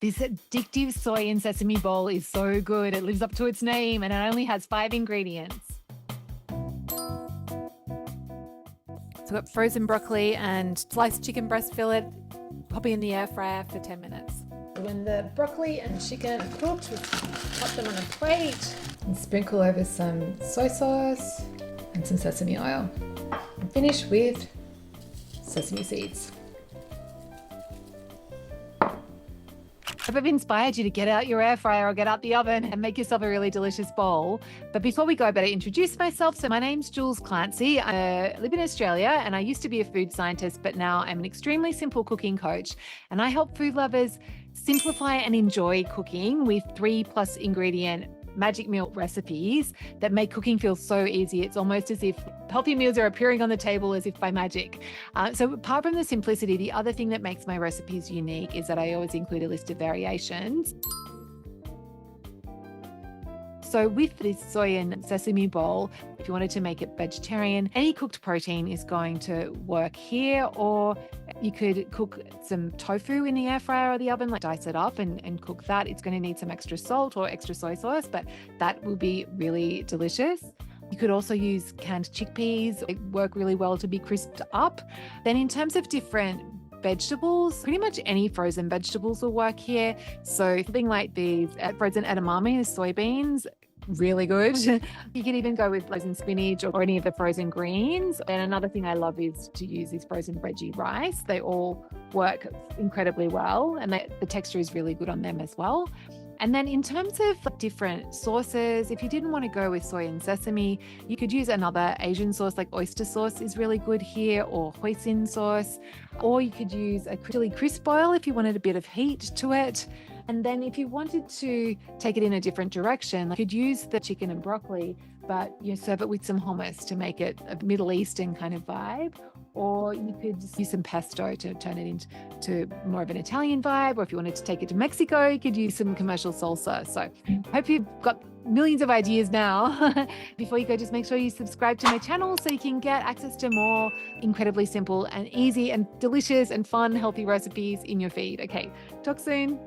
This addictive soy and sesame bowl is so good. It lives up to its name and it only has 5 ingredients. So I've got frozen broccoli and sliced chicken breast fillet. Pop it in the air fryer for 10 minutes. When the broccoli and chicken are cooked, we pop them on a plate and sprinkle over some soy sauce and some sesame oil. And finish with sesame seeds. I hope I've inspired you to get out your air fryer or get out the oven and make yourself a really delicious bowl. But before we go, I better introduce myself. So my name's Jules Clancy. I live in Australia and I used to be a food scientist, but now I'm an extremely simple cooking coach. And I help food lovers simplify and enjoy cooking with 3+ ingredient magic meal recipes that make cooking feel so easy. It's almost as if healthy meals are appearing on the table as if by magic. So apart from the simplicity, the other thing that makes my recipes unique is that I always include a list of variations. So with this soy and sesame bowl, if you wanted to make it vegetarian, any cooked protein is going to work here, or you could cook some tofu in the air fryer or the oven, like dice it up and cook that. It's going to need some extra salt or extra soy sauce, but that will be really delicious. You could also use canned chickpeas. They work really well to be crisped up. Then in terms of different vegetables, pretty much any frozen vegetables will work here. So something like these frozen edamame, soybeans, really good. You could even go with frozen spinach or any of the frozen greens. And another thing I love is to use these frozen veggie rice. They all work incredibly well and the texture is really good on them as well. And then in terms of different sauces, if you didn't want to go with soy and sesame, you could use another Asian sauce like oyster sauce is really good here, or hoisin sauce, or you could use a chili crisp oil if you wanted a bit of heat to it. And then if you wanted to take it in a different direction, you could use the chicken and broccoli, but you serve it with some hummus to make it a Middle Eastern kind of vibe. Or you could just use some pesto to turn it into more of an Italian vibe. Or if you wanted to take it to Mexico, you could use some commercial salsa. So I hope you've got millions of ideas now. Before you go, just make sure you subscribe to my channel so you can get access to more incredibly simple and easy and delicious and fun, healthy recipes in your feed. Okay, talk soon.